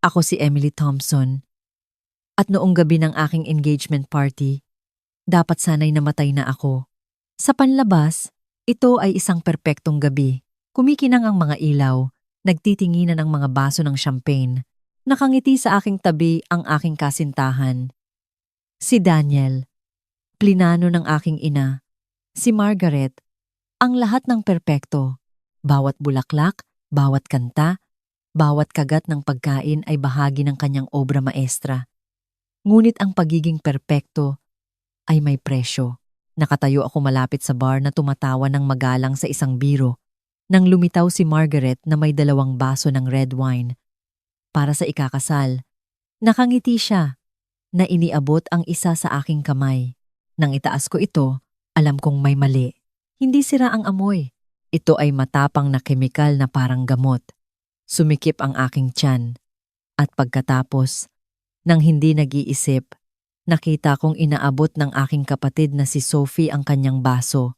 Ako si Emily Thompson. At noong gabi ng aking engagement party, dapat sana'y namatay na ako. Sa panlabas, ito ay isang perpektong gabi. Kumikinang ang mga ilaw, nagtitinginan ang mga baso ng champagne. Nakangiti sa aking tabi ang aking kasintahan. Si Daniel, plinano ng aking ina. Si Margaret, ang lahat ng perpekto. Bawat bulaklak, bawat kanta, bawat kagat ng pagkain ay bahagi ng kanyang obra maestra. Ngunit ang pagiging perpekto ay may presyo. Nakatayo ako malapit sa bar na tumatawa ng magalang sa isang biro nang lumitaw si Margaret na may 2 baso ng red wine para sa ikakasal. Nakangiti siya na iniabot ang isa sa aking kamay. Nang itaas ko ito, alam kong may mali. Hindi sira ang amoy. Ito ay matapang na kemikal na parang gamot. Sumikip ang aking tiyan. At pagkatapos, nang hindi nag-iisip, nakita kong inaabot ng aking kapatid na si Sophie ang kanyang baso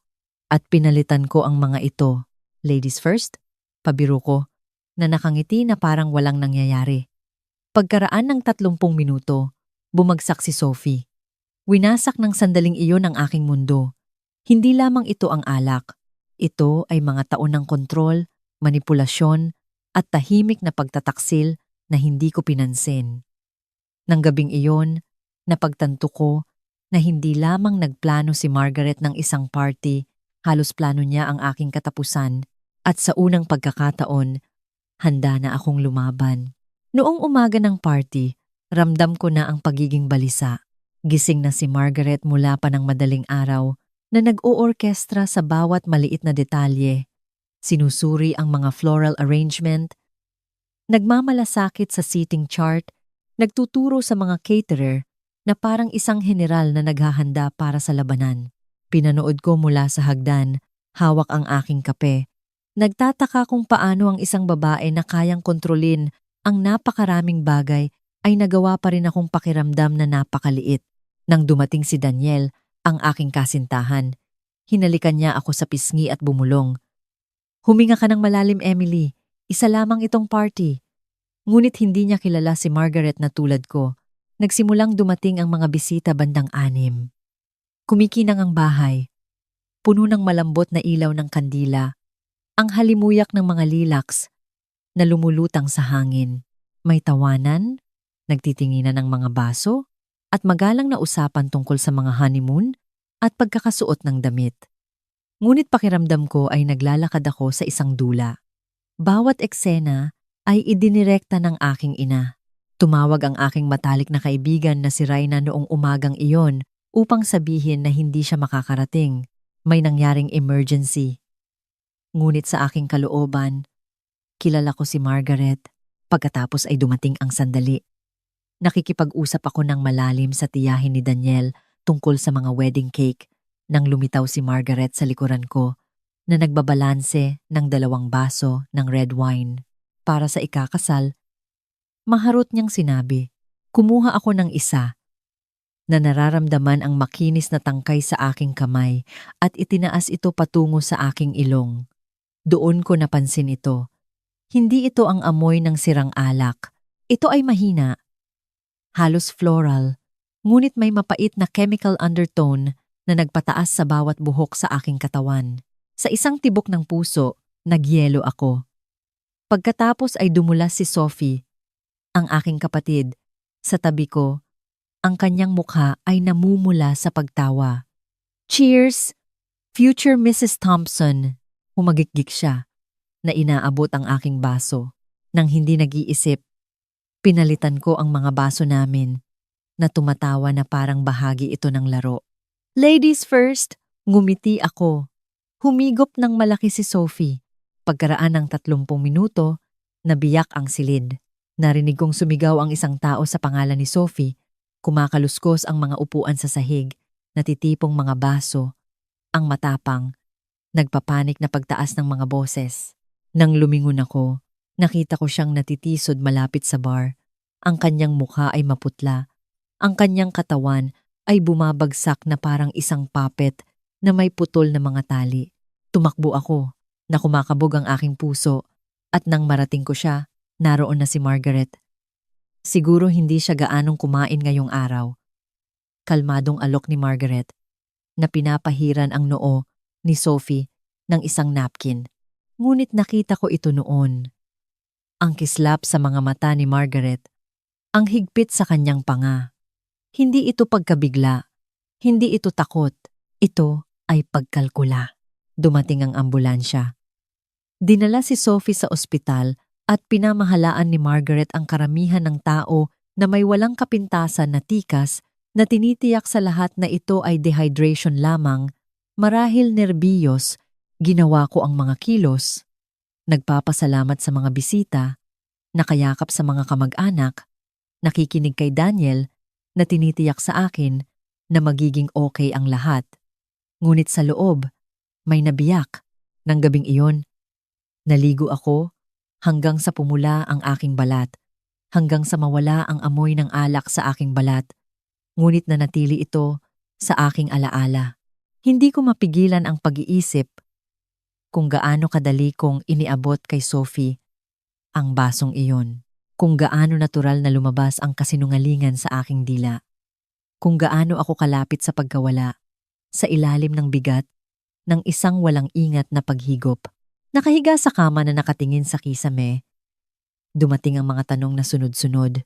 at pinalitan ko ang mga ito. Ladies first, pabiro ko, na nakangiti na parang walang nangyayari. Pagkaraan ng 30 minuto, bumagsak si Sophie. Winasak ng sandaling iyon ang aking mundo. Hindi lamang ito ang alak. Ito ay mga taon ng kontrol, manipulasyon, at tahimik na pagtataksil na hindi ko pinansin. Nang gabing iyon, napagtanto ko na hindi lamang nagplano si Margaret ng isang party, halos plano niya ang aking katapusan, at sa unang pagkakataon, handa na akong lumaban. Noong umaga ng party, ramdam ko na ang pagiging balisa. Gising na si Margaret mula pa ng madaling araw na nag-oorkestra sa bawat maliit na detalye. Sinusuri ang mga floral arrangement, nagmamalasakit sa seating chart, nagtuturo sa mga caterer na parang isang general na naghahanda para sa labanan. Pinanood ko mula sa hagdan, hawak ang aking kape. Nagtataka kung paano ang isang babae na kayang kontrolin ang napakaraming bagay ay nagawa pa rin akong pakiramdam na napakaliit. Nang dumating si Daniel, ang aking kasintahan, hinalikan niya ako sa pisngi at bumulong. Huminga ka ng malalim, Emily. Isa lamang itong party. Ngunit hindi niya kilala si Margaret na tulad ko. Nagsimulang dumating ang mga bisita bandang 6. Kumikinang ang bahay. Puno ng malambot na ilaw ng kandila. Ang halimuyak ng mga lilacs na lumulutang sa hangin. May tawanan, nagtitinginan ng mga baso, at magalang na usapan tungkol sa mga honeymoon at pagkakasuot ng damit. Ngunit pakiramdam ko ay naglalakad ako sa isang dula. Bawat eksena ay idinirekta ng aking ina. Tumawag ang aking matalik na kaibigan na si Raina noong umagang iyon upang sabihin na hindi siya makakarating. May nangyaring emergency. Ngunit sa aking kalooban, kilala ko si Margaret. Pagkatapos ay dumating ang sandali. Nakikipag-usap ako ng malalim sa tiyahin ni Daniel tungkol sa mga wedding cake nang lumitaw si Margaret sa likuran ko na nagbabalanse ng 2 baso ng red wine. Para sa ikakasal, maharot niyang sinabi, kumuha ako ng isa na nararamdaman ang makinis na tangkay sa aking kamay at itinaas ito patungo sa aking ilong. Doon ko napansin ito. Hindi ito ang amoy ng sirang alak. Ito ay mahina. Halos floral, ngunit may mapait na chemical undertone na nagpataas sa bawat buhok sa aking katawan. Sa isang tibok ng puso, nagyelo ako. Pagkatapos ay dumulas si Sophie, ang aking kapatid, sa tabi ko. Ang kanyang mukha ay namumula sa pagtawa. Cheers, future Mrs. Thompson. Humagikgik siya na inaabot ang aking baso. Nang hindi nag-iisip, pinalitan ko ang mga baso namin na tumatawa na parang bahagi ito ng laro. Ladies first, ngumiti ako. Humigop ng malaki si Sophie. Pagkaraan ng 30 minuto, nabiyak ang silid. Narinig kong sumigaw ang isang tao sa pangalan ni Sophie. Kumakaluskos ang mga upuan sa sahig, natitipong mga baso, ang matapang, nagpapanik na pagtaas ng mga boses. Nang lumingon ako, nakita ko siyang natitisod malapit sa bar. Ang kanyang mukha ay maputla. Ang kanyang katawan ay bumabagsak na parang isang puppet na may putol na mga tali. Tumakbo ako, na kumakabog ang aking puso, at nang marating ko siya, naroon na si Margaret. Siguro hindi siya gaanong kumain ngayong araw. Kalmadong alok ni Margaret na pinapahiran ang noo ni Sophie ng isang napkin. Ngunit nakita ko ito noon. Ang kislap sa mga mata ni Margaret, ang higpit sa kanyang panga. Hindi ito pagkabigla, hindi ito takot, ito ay pagkalkula. Dumating ang ambulansya. Dinala si Sophie sa ospital at pinamahalaan ni Margaret ang karamihan ng tao na may walang kapintasan na tikas na tinitiyak sa lahat na ito ay dehydration lamang, marahil nerbiyos, ginawa ko ang mga kilos, nagpapasalamat sa mga bisita, nakayakap sa mga kamag-anak, nakikinig kay Daniel na tinitiyak sa akin na magiging okay ang lahat. Ngunit sa loob, may nabiyak ng gabing iyon. Naligo ako hanggang sa pumula ang aking balat, hanggang sa mawala ang amoy ng alak sa aking balat. Ngunit nanatili ito sa aking alaala. Hindi ko mapigilan ang pag-iisip kung gaano kadali kong iniabot kay Sophie ang basong iyon. Kung gaano natural na lumabas ang kasinungalingan sa aking dila. Kung gaano ako kalapit sa pagkawala, sa ilalim ng bigat, ng isang walang ingat na paghigop. Nakahiga sa kama na nakatingin sa kisame, dumating ang mga tanong na sunod-sunod.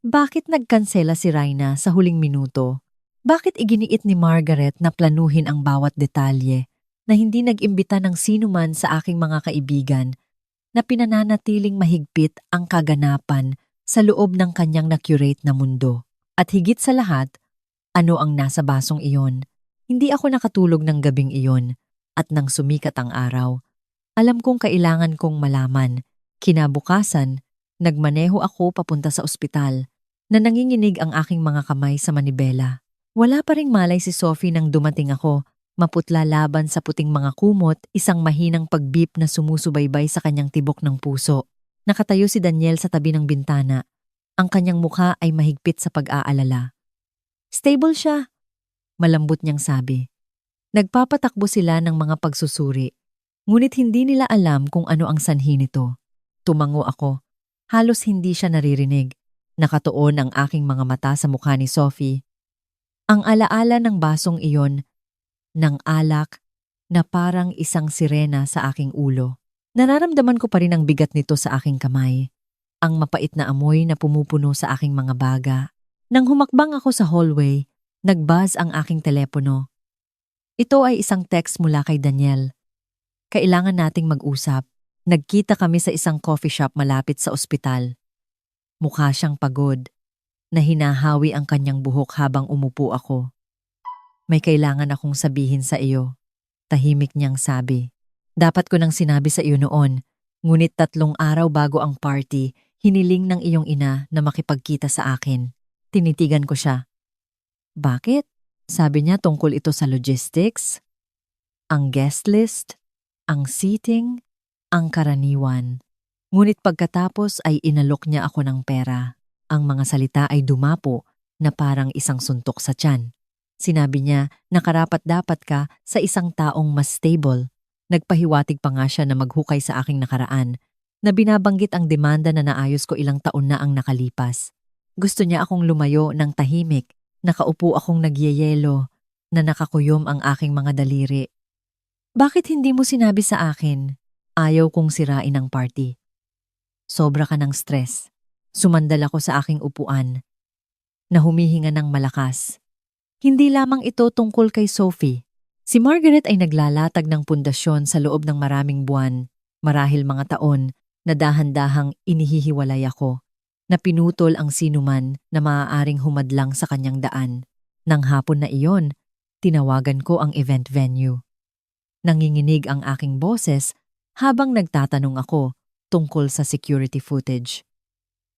Bakit nagkansela si Raina sa huling minuto? Bakit iginiit ni Margaret na planuhin ang bawat detalye na hindi nag-imbita ng sinuman sa aking mga kaibigan na pinananatiling mahigpit ang kaganapan sa loob ng kanyang na-curate na mundo? At higit sa lahat, ano ang nasa basong iyon? Hindi ako nakatulog ng gabing iyon at nang sumikat ang araw. Alam kong kailangan kong malaman. Kinabukasan, nagmaneho ako papunta sa ospital na nanginginig ang aking mga kamay sa manibela. Wala pa ring malay si Sophie nang dumating ako, maputla laban sa puting mga kumot, isang mahinang pagbip na sumusubaybay sa kanyang tibok ng puso. Nakatayo si Daniel sa tabi ng bintana. Ang kanyang mukha ay mahigpit sa pag-aalala. Stable siya, malambot niyang sabi. Nagpapatakbo sila ng mga pagsusuri. Ngunit hindi nila alam kung ano ang sanhi nito. Tumango ako. Halos hindi siya naririnig. Nakatuon ang aking mga mata sa mukha ni Sophie. Ang alaala ng basong iyon, ng alak, na parang isang sirena sa aking ulo. Nararamdaman ko pa rin ang bigat nito sa aking kamay. Ang mapait na amoy na pumupuno sa aking mga baga. Nang humakbang ako sa hallway, nagbuzz ang aking telepono. Ito ay isang text mula kay Daniel. Kailangan nating mag-usap. Nagkita kami sa isang coffee shop malapit sa ospital. Mukha siyang pagod, na hinahawi ang kanyang buhok habang umupo ako. May kailangan akong sabihin sa iyo. Tahimik niyang sabi. Dapat ko nang sinabi sa iyo noon, ngunit 3 araw bago ang party, hiniling ng iyong ina na makipagkita sa akin. Tinitigan ko siya. Bakit? Sabi niya tungkol ito sa logistics, ang guest list, ang seating, ang karaniwan. Ngunit pagkatapos ay inalok niya ako ng pera. Ang mga salita ay dumapo na parang isang suntok sa tiyan. Sinabi niya na karapat-dapat ka sa isang taong mas stable. Nagpahiwatig pa nga siya na maghukay sa aking nakaraan, na binabanggit ang demanda na naayos ko ilang taon na ang nakalipas. Gusto niya akong lumayo ng tahimik, nakaupo akong nagyeyelo, na nakakuyom ang aking mga daliri. Bakit hindi mo sinabi sa akin? Ayaw kong sirain ang party. Sobra ka ng stress. Sumandal ako sa aking upuan, na humihinga ng malakas. Hindi lamang ito tungkol kay Sophie. Si Margaret ay naglalatag ng pundasyon sa loob ng maraming buwan, marahil mga taon, na dahan-dahang inihihiwalay ako, na pinutol ang sinuman na maaaring humadlang sa kanyang daan. Nang hapon na iyon, tinawagan ko ang event venue. Nanginginig ang aking boses habang nagtatanong ako tungkol sa security footage.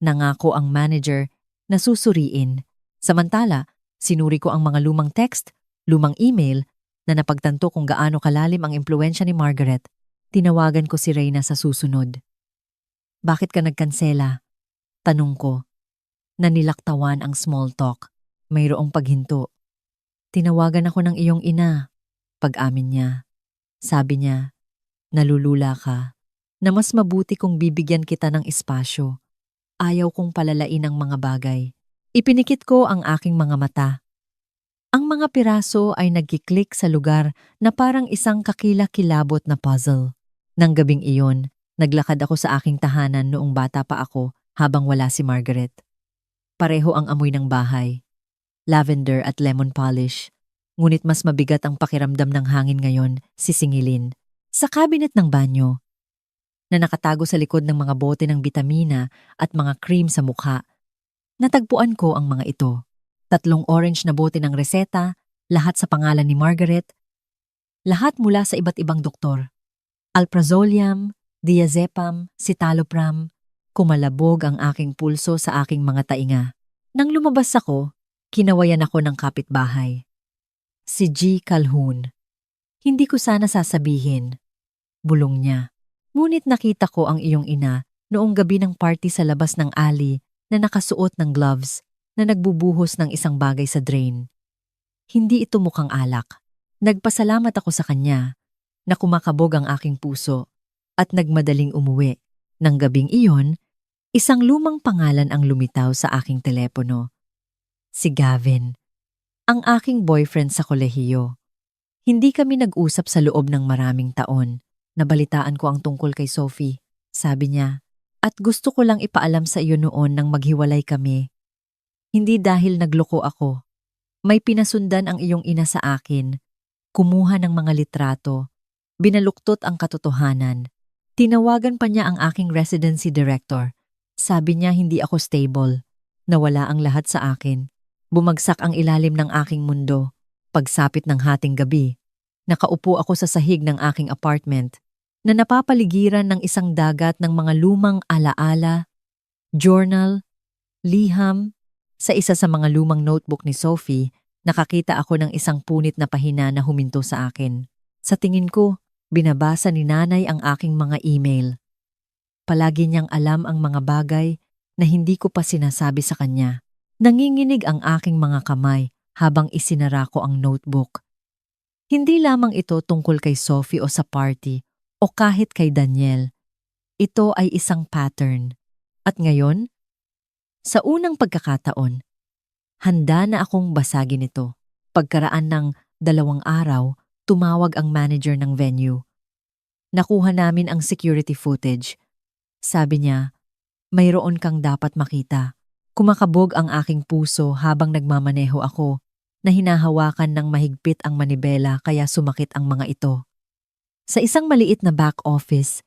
Nangako ang manager na susuriin. Samantala, sinuri ko ang mga lumang text, lumang email na napagtanto kung gaano kalalim ang impluensya ni Margaret. Tinawagan ko si Reyna sa susunod. Bakit ka nagkansela? Tanong ko. Nanilaktawan ang small talk. Mayroong paghinto. Tinawagan ako ng iyong ina. Pag-amin niya. Sabi niya, nalulula ka, na mas mabuti kung bibigyan kita ng espasyo. ayaw kong palalain ang mga bagay. Ipinikit ko ang aking mga mata. Ang mga piraso ay nagkiklik sa lugar na parang isang kakilakilabot na puzzle. Nang gabing iyon, naglakad ako sa aking tahanan noong bata pa ako habang wala si Margaret. Pareho ang amoy ng bahay, lavender at lemon polish. Ngunit mas mabigat ang pakiramdam ng hangin ngayon, sisingilin. Sa cabinet ng banyo, na nakatago sa likod ng mga bote ng bitamina at mga cream sa mukha, natagpuan ko ang mga ito. 3 orange na bote ng reseta, lahat sa pangalan ni Margaret, lahat mula sa iba't ibang doktor. Alprazolam, diazepam, citalopram. Kumalabog ang aking pulso sa aking mga tainga. Nang lumabas ako, kinawayan ako ng kapitbahay. Si G. Calhoun. Hindi ko sana sasabihin. Bulong niya. Ngunit nakita ko ang iyong ina noong gabi ng party sa labas ng alley na nakasuot ng gloves na nagbubuhos ng isang bagay sa drain. Hindi ito mukhang alak. Nagpasalamat ako sa kanya na kumakabog ang aking puso at nagmadaling umuwi. Nang gabing iyon, isang lumang pangalan ang lumitaw sa aking telepono. Si Gavin, ang aking boyfriend sa kolehiyo. Hindi kami nag-usap sa loob ng maraming taon. Nabalitaan ko ang tungkol kay Sophie, sabi niya, at gusto ko lang ipaalam sa iyo noon nang maghiwalay kami. Hindi dahil nagloko ako. May pinasundan ang iyong ina sa akin, kumuha ng mga litrato, binaluktot ang katotohanan. Tinawagan pa niya ang aking residency director. Sabi niya hindi ako stable, nawala ang lahat sa akin. Bumagsak ang ilalim ng aking mundo. Pagsapit ng hating gabi, nakaupo ako sa sahig ng aking apartment na napapaligiran ng isang dagat ng mga lumang alaala, journal, liham. Sa isa sa mga lumang notebook ni Sophie, nakakita ako ng isang punit na pahina na huminto sa akin. Sa tingin ko, binabasa ni nanay ang aking mga email. Palagi niyang alam ang mga bagay na hindi ko pa sinasabi sa kanya. Nanginginig ang aking mga kamay habang isinara ko ang notebook. Hindi lamang ito tungkol kay Sophie o sa party o kahit kay Daniel. Ito ay isang pattern. At ngayon, sa unang pagkakataon, handa na akong basagin ito. Pagkaraan ng 2 araw, tumawag ang manager ng venue. Nakuha namin ang security footage. Sabi niya, mayroon kang dapat makita. Kumakabog ang aking puso habang nagmamaneho ako na hinahawakan ng mahigpit ang manibela kaya sumakit ang mga ito. Sa isang maliit na back office,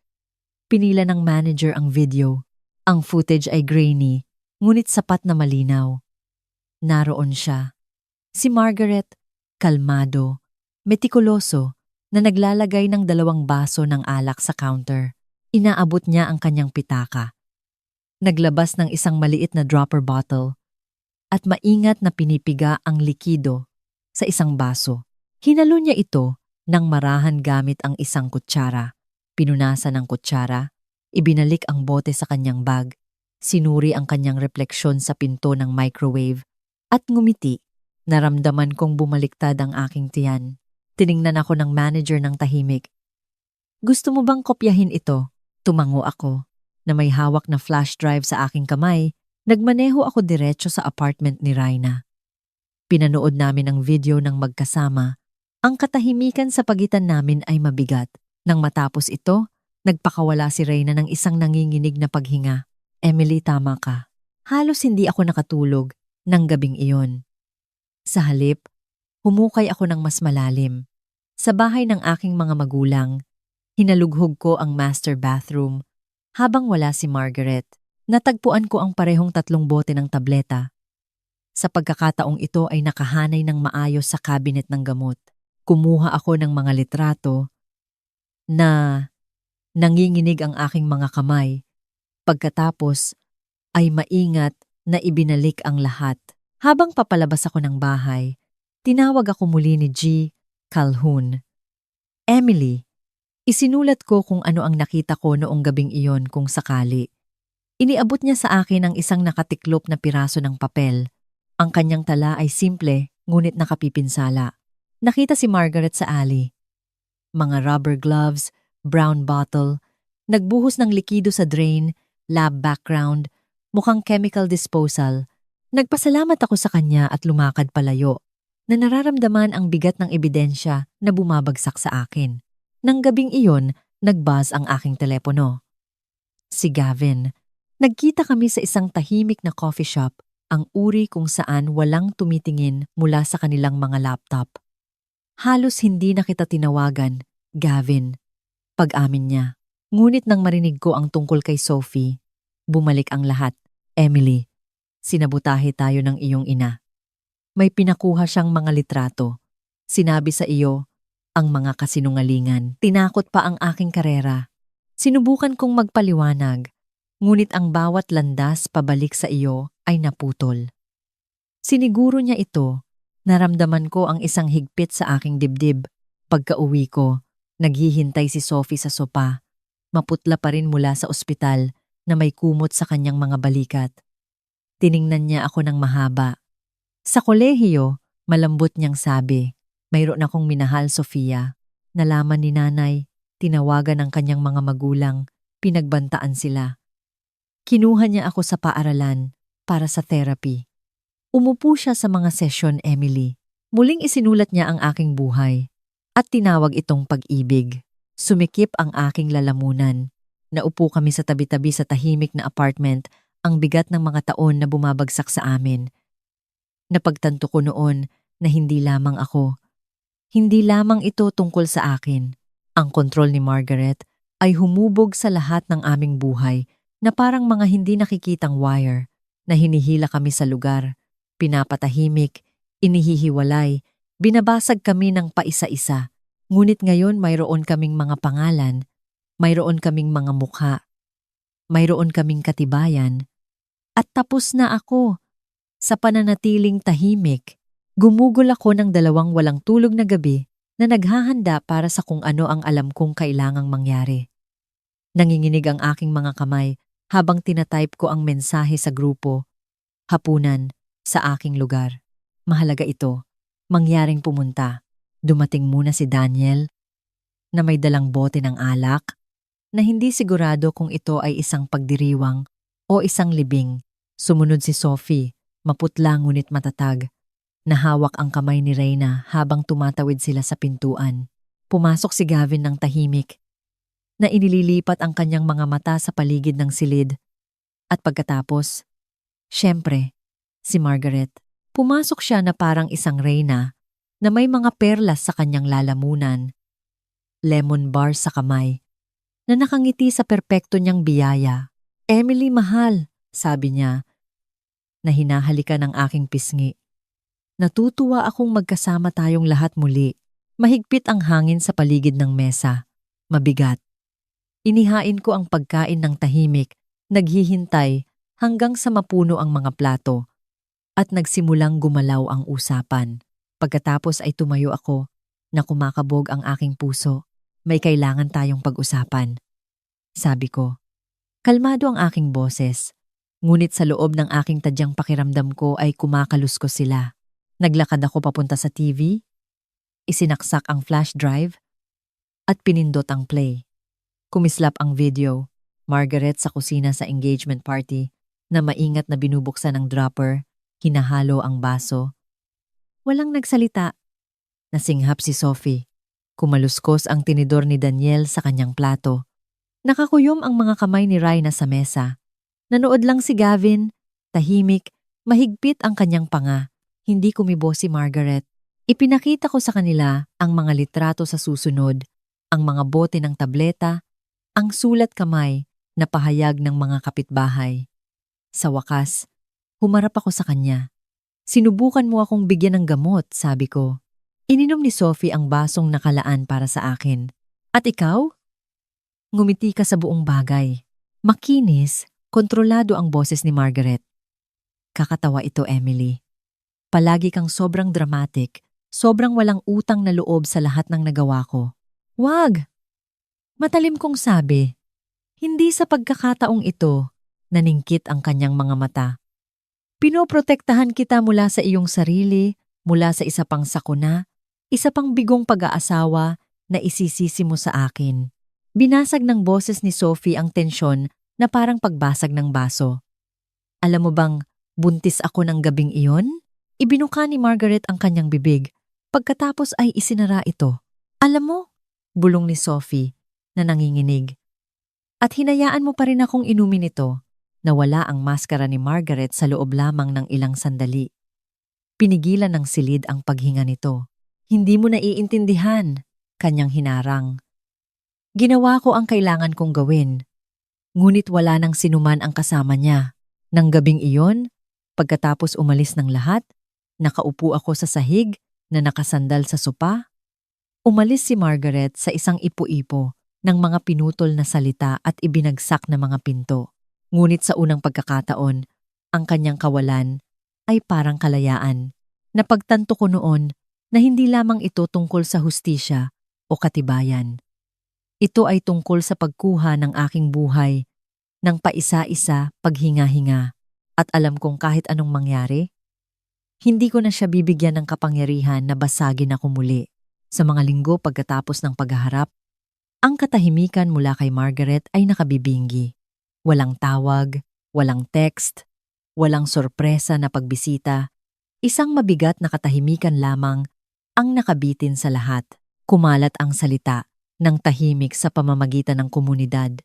pinila ng manager ang video. Ang footage ay grainy, ngunit sapat na malinaw. Naroon siya. Si Margaret, kalmado, metikuloso, na naglalagay ng 2 baso ng alak sa counter. Inaabot niya ang kanyang pitaka. Naglabas ng isang maliit na dropper bottle at maingat na pinipiga ang likido sa isang baso. Hinalo niya ito nang marahan gamit ang isang kutsara. Pinunasan ng kutsara, ibinalik ang bote sa kanyang bag, sinuri ang kanyang refleksyon sa pinto ng microwave at ngumiti. Naramdaman kong bumaliktad ang aking tiyan. Tiningnan ako ng manager ng tahimik. Gusto mo bang kopyahin ito? Tumango ako. Na may hawak na flash drive sa aking kamay, nagmaneho ako diretso sa apartment ni Raina. Pinanood namin ang video ng magkasama. Ang katahimikan sa pagitan namin ay mabigat. Nang matapos ito, nagpakawala si Raina ng isang nanginginig na paghinga. Emily, tama ka. Halos hindi ako nakatulog ng gabing iyon. Sa halip, humukay ako ng mas malalim. Sa bahay ng aking mga magulang, hinalughog ko ang master bathroom. Habang wala si Margaret, natagpuan ko ang parehong 3 bote ng tableta. Sa pagkakataong ito ay nakahanay ng maayos sa cabinet ng gamot. Kumuha ako ng mga litrato na nanginginig ang aking mga kamay. Pagkatapos ay maingat na ibinalik ang lahat. Habang papalabas ako ng bahay, tinawag ako muli ni G. Calhoun. Emily, isinulat ko kung ano ang nakita ko noong gabing iyon kung sakali. Iniabot niya sa akin ang isang nakatiklop na piraso ng papel. Ang kanyang tala ay simple, ngunit nakapipinsala. Nakita si Margaret sa alley. Mga rubber gloves, brown bottle, nagbuhos ng likido sa drain, lab background, mukhang chemical disposal. Nagpasalamat ako sa kanya at lumakad palayo, na nararamdaman ang bigat ng ebidensya na bumabagsak sa akin. Nang gabing iyon, nag-buzz ang aking telepono. Si Gavin. Nagkita kami sa isang tahimik na coffee shop, ang uri kung saan walang tumitingin mula sa kanilang mga laptop. Halos hindi na kita tinawagan, Gavin. Pag-amin niya. Ngunit nang marinig ko ang tungkol kay Sophie, bumalik ang lahat. Emily, sinabutahe tayo ng iyong ina. May pinakuha siyang mga litrato. Sinabi sa iyo ang mga kasinungalingan. Tinakot pa ang aking karera. Sinubukan kong magpaliwanag, ngunit ang bawat landas pabalik sa iyo ay naputol. Siniguro niya ito. Naramdaman ko ang isang higpit sa aking dibdib. Pagka-uwi ko, naghihintay si Sophie sa sopa. Maputla pa rin mula sa ospital na may kumot sa kanyang mga balikat. Tiningnan niya ako ng mahaba. Sa kolehiyo, malambot niyang sabi, mayroon akong minahal, Sofia. Nalaman ni nanay, tinawagan ng kanyang mga magulang, pinagbantaan sila. Kinuha niya ako sa paaralan para sa therapy. Umupo siya sa mga sesyon, Emily. Muling isinulat niya ang aking buhay at tinawag itong pag-ibig. Sumikip ang aking lalamunan. Naupo kami sa tabi-tabi sa tahimik na apartment, ang bigat ng mga taon na bumabagsak sa amin. Napagtanto ko noon na hindi lamang ako. Hindi lamang ito tungkol sa akin. Ang kontrol ni Margaret ay humubog sa lahat ng aming buhay na parang mga hindi nakikitang wire na hinihila kami sa lugar. Pinapatahimik, inihihiwalay, binabasag kami ng paisa-isa. Ngunit ngayon mayroon kaming mga pangalan, mayroon kaming mga mukha, mayroon kaming katibayan, at tapos na ako. Sa pananatiling tahimik, gumugol ako ng 2 walang tulog na gabi na naghahanda para sa kung ano ang alam kong kailangang mangyari. Nanginginig ang aking mga kamay habang tinatype ko ang mensahe sa grupo. Hapunan, sa aking lugar. Mahalaga ito. Mangyaring pumunta. Dumating muna si Daniel na may dalang bote ng alak na hindi sigurado kung ito ay isang pagdiriwang o isang libing. Sumunod si Sophie, maputla ngunit matatag. Nahawak ang kamay ni Reyna habang tumatawid sila sa pintuan. Pumasok si Gavin ng tahimik na inililipat ang kanyang mga mata sa paligid ng silid. At pagkatapos, syempre, si Margaret. Pumasok siya na parang isang reyna na may mga perlas sa kanyang lalamunan, lemon bar sa kamay, na nakangiti sa perpekto niyang biyaya. Emily, mahal, sabi niya, na hinahalikan ng aking pisngi. Natutuwa akong magkasama tayong lahat muli. Mahigpit ang hangin sa paligid ng mesa. Mabigat. Inihain ko ang pagkain ng tahimik, naghihintay hanggang sa mapuno ang mga plato. At nagsimulang gumalaw ang usapan. Pagkatapos ay tumayo ako na kumakabog ang aking puso. May kailangan tayong pag-usapan. Sabi ko. Kalmado ang aking boses. Ngunit sa loob ng aking tadyang pakiramdam ko ay kumakaluskos sila. Naglakad ako papunta sa TV. Isinaksak ang flash drive. At pinindot ang play. Kumislap ang video. Margaret sa kusina sa engagement party na maingat na binubuksan ang dropper. Hinahalo ang baso. Walang nagsalita. Nasinghap si Sophie. Kumaluskos ang tinidor ni Daniel sa kanyang plato. Nakakuyom ang mga kamay ni Reyna sa mesa. Nanood lang si Gavin. Tahimik, mahigpit ang kanyang panga. Hindi kumibo si Margaret. Ipinakita ko sa kanila ang mga litrato sa susunod, ang mga bote ng tableta, ang sulat kamay na pahayag ng mga kapitbahay. Sa wakas, humarap ako sa kanya. Sinubukan mo akong bigyan ng gamot, sabi ko. Ininom ni Sophie ang basong nakalaan para sa akin. At ikaw? Ngumiti ka sa buong bagay. Makinis, kontrolado ang boses ni Margaret. Kakatawa ito, Emily. Palagi kang sobrang dramatic, sobrang walang utang na loob sa lahat ng nagawa ko. Wag! Matalim kong sabi. Hindi sa pagkakataong ito, naningkit ang kanyang mga mata. Pinoprotektahan kita mula sa iyong sarili, mula sa isa pang sakuna, isa pang bigong pag-aasawa na isisisi mo sa akin. Binasag ng boses ni Sophie ang tensyon na parang pagbasag ng baso. Alam mo bang buntis ako ng gabing iyon? Ibinuka ni Margaret ang kanyang bibig. Pagkatapos ay isinara ito. Alam mo, bulong ni Sophie na nanginginig. At hinayaan mo pa rin akong inumin ito. Nawala ang maskara ni Margaret sa loob lamang ng ilang sandali. Pinigilan ng silid ang paghinga nito. Hindi mo naiintindihan, kanyang hinarang. Ginawa ko ang kailangan kong gawin. Ngunit wala nang sinuman ang kasama niya. Nang gabing iyon, pagkatapos umalis ng lahat, nakaupo ako sa sahig na nakasandal sa sopa. Umalis si Margaret sa isang ipo-ipo ng mga pinutol na salita at ibinagsak na mga pinto. Ngunit sa unang pagkakataon, ang kanyang kawalan ay parang kalayaan. Napagtanto ko noon na hindi lamang ito tungkol sa hustisya o katibayan. Ito ay tungkol sa pagkuha ng aking buhay, ng paisa-isa paghinga-hinga. At alam kong kahit anong mangyari, hindi ko na siya bibigyan ng kapangyarihan na basagin ako muli. Sa mga linggo pagkatapos ng paghaharap, ang katahimikan mula kay Margaret ay nakabibinggi. Walang tawag, walang text, walang sorpresa na pagbisita. Isang mabigat na katahimikan lamang ang nakabitin sa lahat. Kumalat ang salita ng tahimik sa pamamagitan ng komunidad.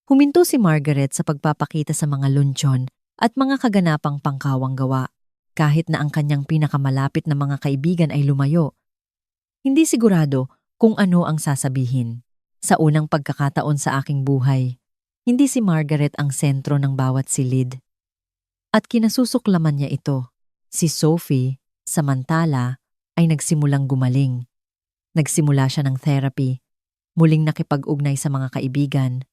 Huminto si Margaret sa pagpapakita sa mga luncheon at mga kaganapang pangkawang gawa. Kahit na ang kanyang pinakamalapit na mga kaibigan ay lumayo. Hindi sigurado kung ano ang sasabihin. Sa unang pagkakataon sa aking buhay, hindi si Margaret ang sentro ng bawat silid. At kinasusuklaman niya ito. Si Sophie, samantala, ay nagsimulang gumaling. Nagsimula siya ng therapy, muling nakipag-ugnay sa mga kaibigan,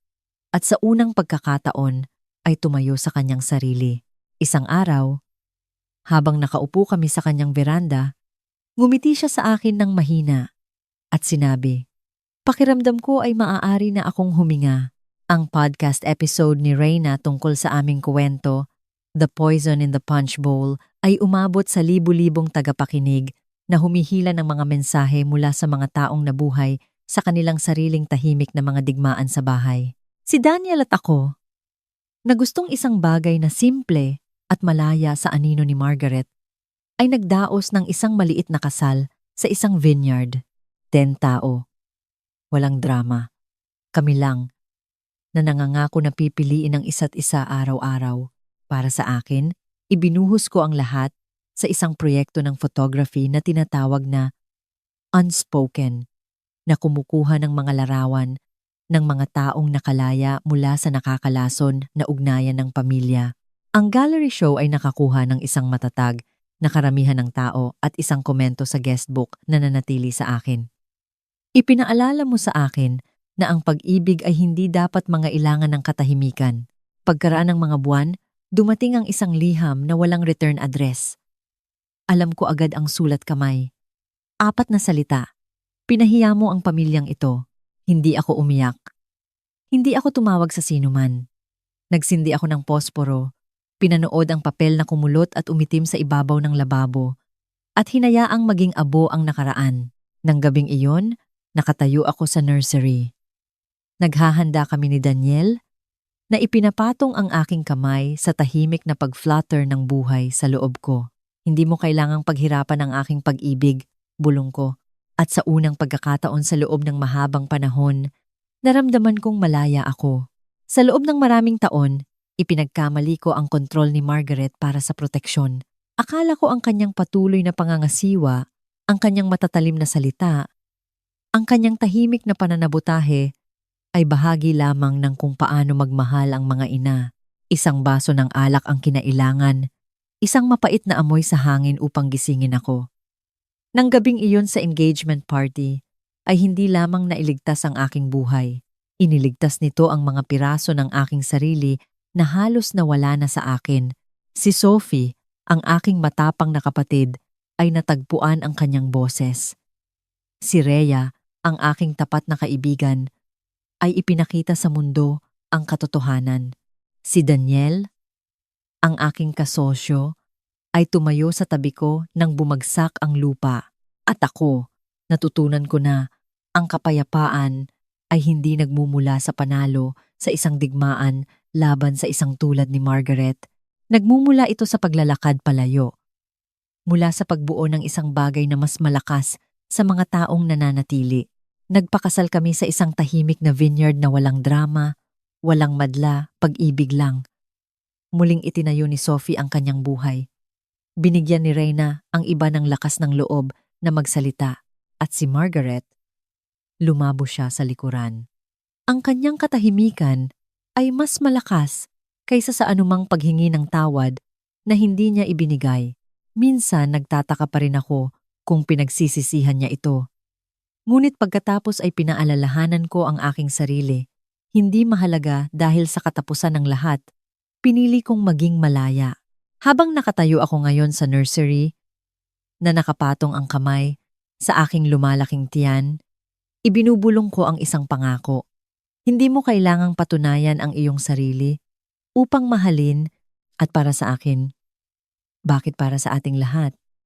at sa unang pagkakataon ay tumayo sa kanyang sarili. Isang araw, habang nakaupo kami sa kanyang veranda, ngumiti siya sa akin ng mahina at sinabi, "Pakiramdam ko ay maaari na akong huminga." Ang podcast episode ni Reyna tungkol sa aming kwento, The Poison in the Punch Bowl, ay umabot sa libu-libong tagapakinig na humihila ng mga mensahe mula sa mga taong nabuhay sa kanilang sariling tahimik na mga digmaan sa bahay. Si Daniel at ako, na gustong isang bagay na simple at malaya sa anino ni Margaret, ay nagdaos ng isang maliit na kasal sa isang vineyard. 10 tao. Walang drama. Kami lang, na nangangako na pipiliin ang isa't isa araw-araw. Para sa akin, ibinuhos ko ang lahat sa isang proyekto ng photography na tinatawag na unspoken, na kumukuha ng mga larawan ng mga taong nakalaya mula sa nakakalason na ugnayan ng pamilya. Ang gallery show ay nakakuha ng isang matatag na karamihan ng tao at isang komento sa guestbook na nanatili sa akin. Ipinaalala mo sa akin na ang pag-ibig ay hindi dapat mangailangan ng katahimikan. Pagkaraan ng mga buwan, dumating ang isang liham na walang return address. Alam ko agad ang sulat kamay. 4 na salita. Pinahiya mo ang pamilyang ito. Hindi ako umiyak. Hindi ako tumawag sa sinuman. Nagsindi ako ng posporo. Pinanood ang papel na kumulot at umitim sa ibabaw ng lababo. At hinayaang maging abo ang nakaraan. Nang gabing iyon, nakatayo ako sa nursery. Naghahanda kami ni Daniel na ipinapatong ang aking kamay sa tahimik na pag-flutter ng buhay sa loob ko. Hindi mo kailangang paghirapan ang aking pag-ibig, bulong ko. At sa unang pagkakataon sa loob ng mahabang panahon, naramdaman kong malaya ako. Sa loob ng maraming taon, ipinagkamali ko ang kontrol ni Margaret para sa proteksyon. Akala ko ang kanyang patuloy na pangangasiwa, ang kanyang matatalim na salita, ang kanyang tahimik na pananabutahe ay bahagi lamang ng kung paano magmahal ang mga ina. Isang baso ng alak ang kinailangan, isang mapait na amoy sa hangin upang gisingin ako. Nang gabing iyon sa engagement party, ay hindi lamang nailigtas ang aking buhay. Iniligtas nito ang mga piraso ng aking sarili na halos nawala na sa akin. Si Sophie, ang aking matapang na kapatid, ay natagpuan ang kanyang boses. Si Rhea, ang aking tapat na kaibigan, ay ipinakita sa mundo ang katotohanan. Si Daniel, ang aking kasosyo, ay tumayo sa tabi ko nang bumagsak ang lupa. At ako, natutunan ko na ang kapayapaan ay hindi nagmumula sa panalo sa isang digmaan laban sa isang tulad ni Margaret. Nagmumula ito sa paglalakad palayo, mula sa pagbuo ng isang bagay na mas malakas sa mga taong nananatili. Nagpakasal kami sa isang tahimik na vineyard na walang drama, walang madla, pag-ibig lang. Muling itinayo ni Sophie ang kanyang buhay. Binigyan ni Reyna ang iba ng lakas ng loob na magsalita, at si Margaret, lumabo siya sa likuran. Ang kanyang katahimikan ay mas malakas kaysa sa anumang paghingi ng tawad na hindi niya ibinigay. Minsan nagtataka pa rin ako kung pinagsisisihan niya ito. Ngunit pagkatapos ay pinaalalahanan ko ang aking sarili. Hindi mahalaga dahil sa katapusan ng lahat, pinili kong maging malaya. Habang nakatayo ako ngayon sa nursery, na nakapatong ang kamay sa aking lumalaking tiyan, ibinubulong ko ang isang pangako. Hindi mo kailangang patunayan ang iyong sarili upang mahalin at para sa akin. Bakit para sa ating lahat?